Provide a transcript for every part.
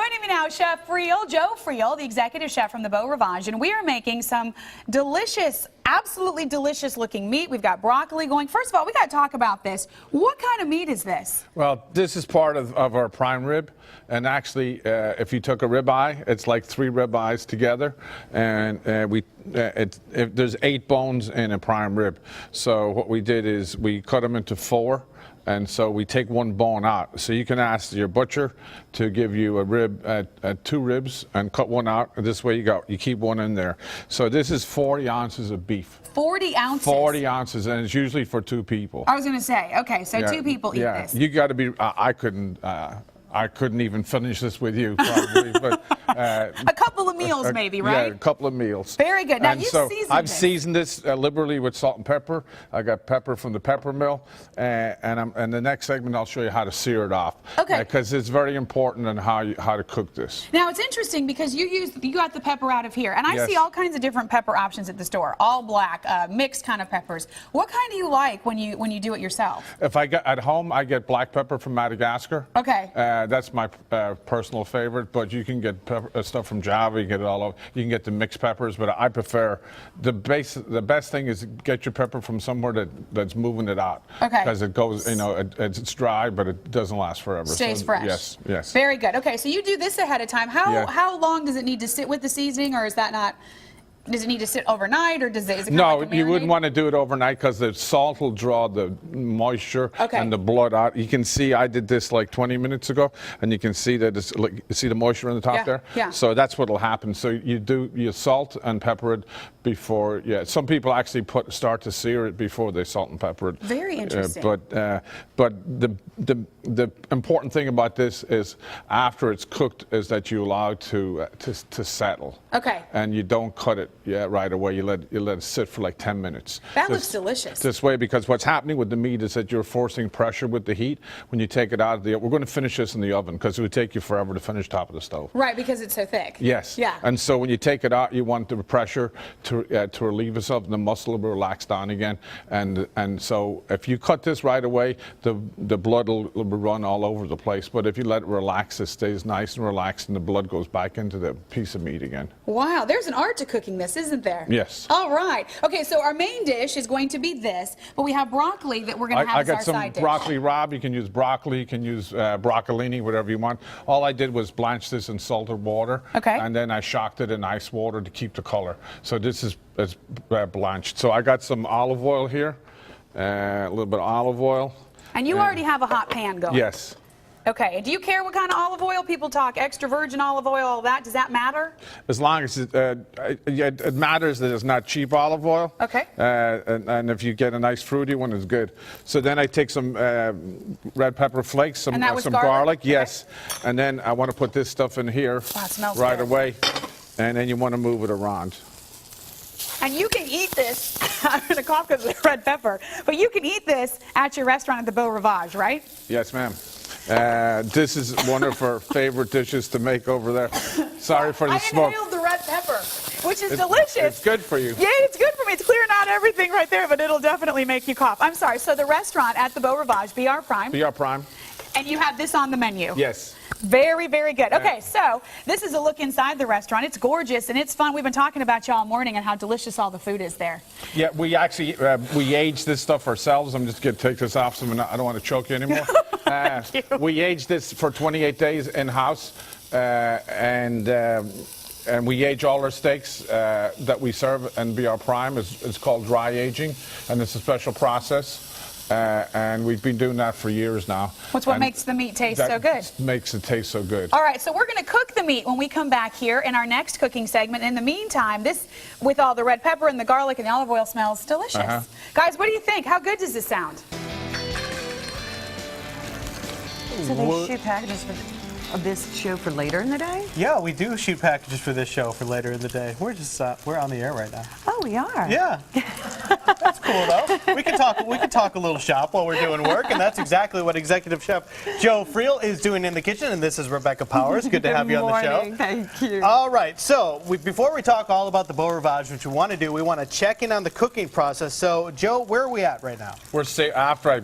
Joining me now, Chef Friel, Joe Friel, the executive chef from the Beau Rivage, and we are making some delicious, absolutely delicious looking meat. We've got broccoli going. First of all, we got to talk about this. What kind of meat is this? Well, this is part of our prime rib, and actually, if you took a ribeye, it's like 3 ribeyes together, and there's 8 bones in a prime rib. So what we did is we cut them into 4. And so we take 1 bone out. So you can ask your butcher to give you a rib, 2 ribs, and cut 1 out. And this way you keep 1 in there. So this is 40 ounces of beef. 40 ounces? 40 ounces, and it's usually for 2 people. I was going to say, okay, so 2 people eat this. You got to be, I couldn't even finish this with you, probably. But, a couple of meals, maybe, right? Yeah, a couple of meals. Very good. Now, I've seasoned this liberally with salt and pepper. I got pepper from the pepper mill, and the next segment I'll show you how to sear it off. Okay. Because it's very important in how to cook this. Now, it's interesting because you got the pepper out of here, and I see all kinds of different pepper options at the store, all black, mixed kind of peppers. What kind do you like when you do it yourself? If I get at home, I get black pepper from Madagascar. Okay. That's my personal favorite, but you can get stuff from Java. You get it all over. You can get the mixed peppers, but I prefer the best thing is to get your pepper from somewhere that's moving it out. Okay. Because it goes, it's dry, but it doesn't last forever. Stays fresh. Yes, yes. Very good. Okay, so you do this ahead of time. How long does it need to sit with the seasoning, or is that not? Does it need to sit overnight, or is it kind of like a you wouldn't want to do it overnight because the salt will draw the moisture and the blood out. You can see I did this like 20 minutes ago, and you can see that it's like, you see the moisture on the top there. Yeah. So that's what'll happen. So you salt and pepper it before. Yeah. Some people actually start to sear it before they salt and pepper it. Very interesting. But the important thing about this is after it's cooked is that you allow it to settle. Okay. And you don't cut it right away. You let it sit for like 10 minutes. That looks delicious. This way, because what's happening with the meat is that you're forcing pressure with the heat. When you take it out of the oven, we're going to finish this in the oven because it would take you forever to finish top of the stove. Right, because it's so thick. Yes. Yeah. And so when you take it out, you want the pressure to relieve itself, and the muscle will relax down again. And so if you cut this right away, the blood will run all over the place. But if you let it relax, it stays nice and relaxed, and the blood goes back into the piece of meat again. Wow, there's an art to cooking this, isn't there? Yes. All right. Okay, so our main dish is going to be this, but we have broccoli that we're going to have as our side dish. I got some broccoli rabe. You can use broccoli. You can use broccolini, whatever you want. All I did was blanch this in salted water. Okay. And then I shocked it in ice water to keep the color. So this is blanched. So I got some olive oil here, a little bit of olive oil. And you already have a hot pan going. Yes. Okay, do you care what kind of olive oil? People talk extra virgin olive oil, all that. Does that matter? As long as it matters that it's not cheap olive oil. Okay. And if you get a nice fruity one, it's good. So then I take some red pepper flakes, some garlic. Okay. Yes. And then I want to put this stuff in here right away. And then you want to move it around. And you can eat this. I'm going to cough because of the red pepper. But you can eat this at your restaurant at the Beau Rivage, right? Yes, ma'am. This is one of our favorite dishes to make over there. Sorry for the smoke. I inhaled the red pepper, which is delicious. It's good for you. Yeah, it's good for me. It's clearing out everything right there, but it'll definitely make you cough. I'm sorry. So the restaurant at the Beau Rivage, BR Prime. BR Prime. And you have this on the menu. Yes. Very, very good. Okay, so this is a look inside the restaurant. It's gorgeous and it's fun. We've been talking about you all morning and how delicious all the food is there. Yeah, we actually we age this stuff ourselves. I'm just going to take this off so I don't want to choke you anymore. We age this for 28 days in-house, and we age all our steaks that we serve in BR Prime. It's called dry aging, and it's a special process. And we've been doing that for years now. What's what makes the meat taste so good? Makes it taste so good. All right, so we're going to cook the meat when we come back here in our next cooking segment. In the meantime, this, with all the red pepper and the garlic and the olive oil, smells delicious. Guys, what do you think? How good does this sound? So they shoot packages of this show for later in the day? Yeah, we do shoot packages for this show for later in the day. We're just we're on the air right now. Oh, we are? Yeah. That's cool though. We can talk a little shop while we're doing work, and that's exactly what Executive Chef Joe Friel is doing in the kitchen. And this is Rebecca Powers. Good to have you on the show. Thank you. All right, so before we talk all about the Beau Rivage, which we want to do, we want to check in on the cooking process. So, Joe, where are we at right now? After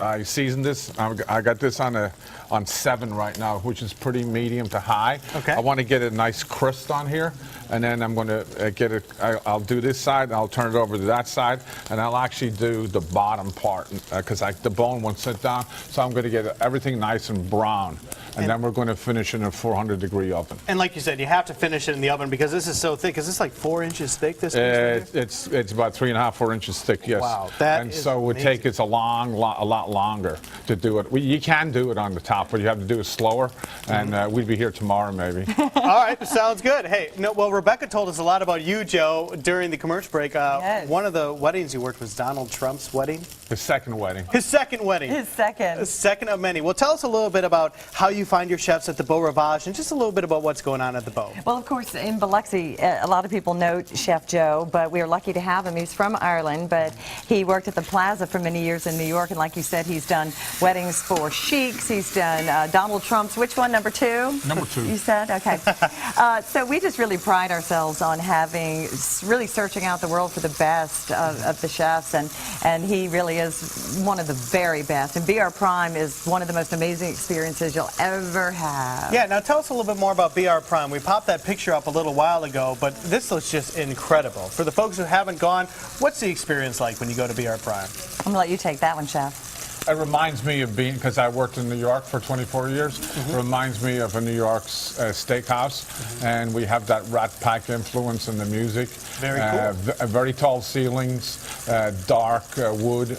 I seasoned this, I got this on 7 right now, which is pretty medium to high. Okay. I want to get a nice crust on here, and then I'm going to get it. I'll do this side, I'll turn it over to that side, and I'll actually do the bottom part because the bone won't sit down. So I'm going to get everything nice and brown, and then we're going to finish in a 400-degree oven. And like you said, you have to finish it in the oven because this is so thick. Is this like 4 inches thick? This it's about 3.5, 4 inches thick. Yes. Wow, that and is so it would take us a lot longer to do it. You can do it on the top, but you have to do it slower. And we'd be here tomorrow, maybe. All right, sounds good. Hey, well, Rebecca told us a lot about you, Joe, during the commercial break. Yes. One of the weddings you worked was Donald Trump's wedding. His second wedding. His second wedding. His second. The second of many. Well, tell us a little bit about how you find your chefs at the Beau Rivage and just a little bit about what's going on at the Beau. Well, of course, in Biloxi, a lot of people know Chef Joe, but we are lucky to have him. He's from Ireland, but he worked at the Plaza for many years in New York, and like you said, he's done weddings for sheiks. He's done Donald Trump's, which one, number 2? Number 2. You said? Okay. So we just really pride ourselves on really searching out the world for the best of the chefs, and he really is one of the very best. And BR Prime is one of the most amazing experiences you'll ever have. Yeah, now tell us a little bit more about BR Prime. We popped that picture up a little while ago, but this looks just incredible. For the folks who haven't gone, what's the experience like when you go to BR Prime? I'm going to let you take that one, Chef. It reminds me of being, because I worked in New York for 24 years, it reminds me of a New York's steakhouse, and we have that Rat Pack influence in the music. Very cool. Very tall ceilings, dark wood,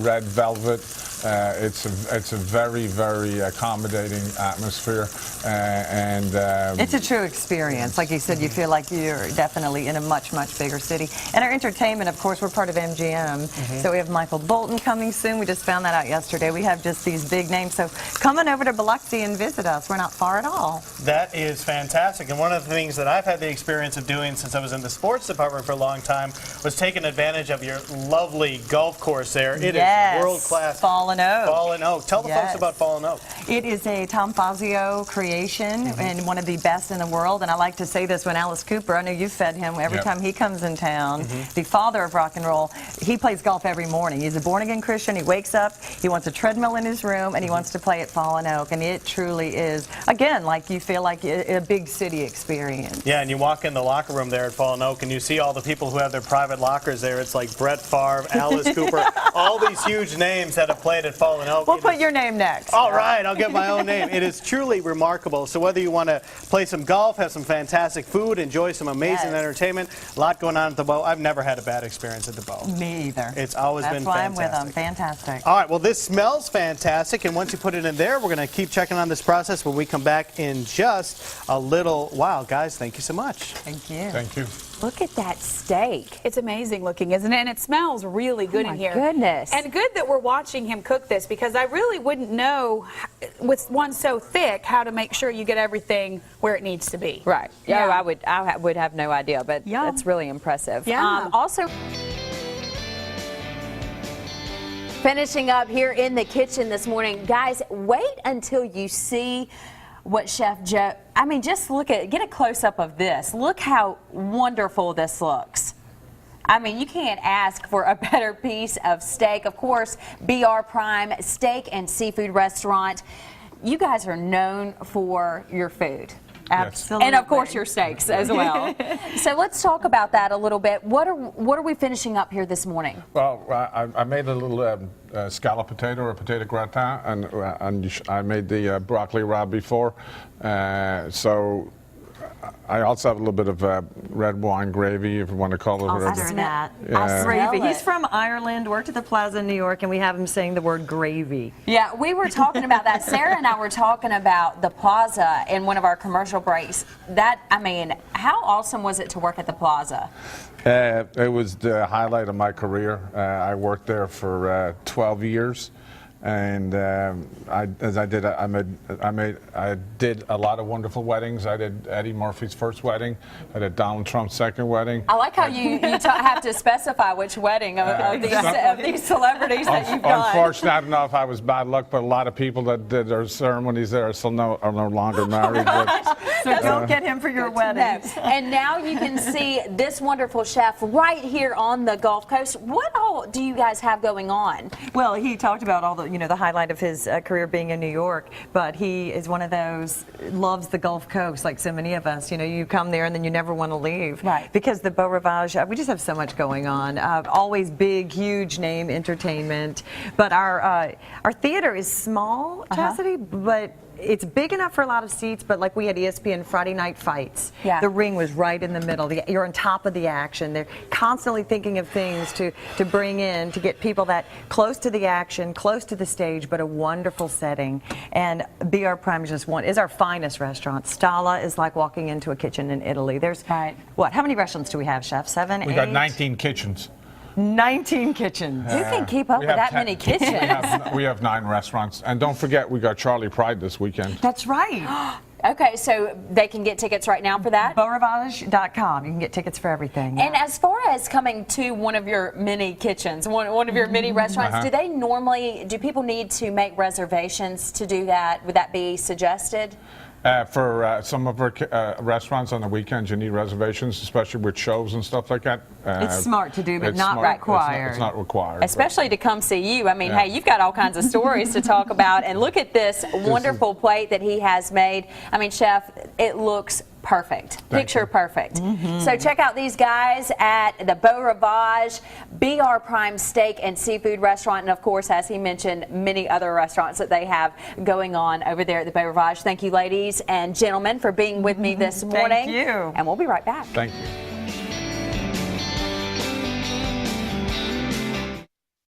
red velvet. It's a very, very accommodating atmosphere, and it's a true experience. Like you said, you feel like you're definitely in a much, much bigger city. And our entertainment, of course, we're part of MGM, so we have Michael Bolton coming soon. We just found that out yesterday. We have just these big names, so come on over to Biloxi and visit us. We're not far at all. That is fantastic, and one of the things that I've had the experience of doing since I was in the sports department for a long time was taking advantage of your lovely golf course there. It is world-class. Fallen Oak. Fallen Oak. Tell the folks about Fallen Oak. It is a Tom Fazio creation and one of the best in the world. And I like to say this when Alice Cooper, I know you've fed him every time he comes in town, the father of rock and roll, he plays golf every morning. He's a born-again Christian. He wakes up, he wants a treadmill in his room, and he wants to play at Fallen Oak. And it truly is, again, like you feel like a big city experience. Yeah, and you walk in the locker room there at Fallen Oak, and you see all the people who have their private lockers there. It's like Brett Favre, Alice Cooper, all these huge names that have played at Fallen Oak. We'll put your name next. All right, I'll get my own name. It is truly remarkable. So whether you want to play some golf, have some fantastic food, enjoy some amazing entertainment, a lot going on at the Beau. I've never had a bad experience at the Beau. Me either. It's always been fantastic. That's why I'm with them. Fantastic. All right, well, this smells fantastic, and once you put it in there, we're going to keep checking on this process when we come back in just a little while. Guys, thank you so much. Thank you. thank you. Look at that steak. It's amazing looking, isn't it? And it smells really good in here. Oh my goodness. And good that we're watching him cook this, because I really wouldn't know, with one so thick, how to make sure you get everything where it needs to be. Right. Yeah. I would have no idea, but Yum. that's really impressive. Yeah. Also, finishing up here in the kitchen this morning, guys, wait until you see what Chef Joe, I mean, just get a close-up of this. Look how wonderful this looks. I mean, you can't ask for a better piece of steak. Of course, BR Prime Steak and Seafood Restaurant. You guys are known for your food. Absolutely. And of course your steaks as well. So let's talk about that a little bit. What are we finishing up here this morning? Well, I made a little scallop potato or potato gratin, and I made the broccoli rabe before. So I also have a little bit of red wine gravy, if you want to call it. After that. Yeah. Gravy. Smell He's it. from Ireland, worked at the Plaza in New York, and we have him saying the word gravy. Yeah, we were talking about that. Sarah and I were talking about the Plaza in one of our commercial breaks. I mean, how awesome was it to work at the Plaza? It was the highlight of my career. I worked there for 12 years. And I did a lot of wonderful weddings. I did Eddie Murphy's first wedding. I did Donald Trump's second wedding. I like how you have to specify which wedding of these celebrities that you've done. Unfortunately enough, I was bad luck, but a lot of people that did their ceremonies there are no longer married. But, so don't get him for your wedding. And now you can see this wonderful chef right here on the Gulf Coast. What all do you guys have going on? Well, he talked about all the, the highlight of his career being in New York, but he is one of those, loves the Gulf Coast like so many of us. You come there and then you never want to leave. Right. Because the Beau Rivage, we just have so much going on. Always big, huge name entertainment. But our theater is small, Chastity, but it's big enough for a lot of seats, but like we had ESPN Friday Night Fights. Yeah. The ring was right in the middle. You're on top of the action. They're constantly thinking of things to bring in, to get people that close to the action, close to the stage, but a wonderful setting. And BR Prime is our finest restaurant. Stala is like walking into a kitchen in Italy. There's, what, how many restaurants do we have, Chef? 7, 8? We got 19 kitchens. 19 kitchens. Who can keep up with that many kitchens? We have 9 restaurants. And don't forget, we got Charlie Pride this weekend. That's right. Okay, so they can get tickets right now for that? BeauRivage.com. You can get tickets for everything. And as far as coming to one of your mini kitchens, one of your mini restaurants, do people need to make reservations to do that? Would that be suggested? For some of our restaurants on the weekends, you need reservations, especially with shows and stuff like that. It's smart to do, but not smart. required. It's not required. Especially to come see you. I mean, hey, you've got all kinds of stories to talk about. And look at this wonderful plate that he has made. I mean, Chef, it looks perfect. Picture perfect. So check out these guys at the Beau Rivage, BR Prime Steak and Seafood Restaurant, and of course, as he mentioned, many other restaurants that they have going on over there at the Beau Rivage. Thank you, ladies and gentlemen, for being with me this morning. Thank you. And we'll be right back. Thank you.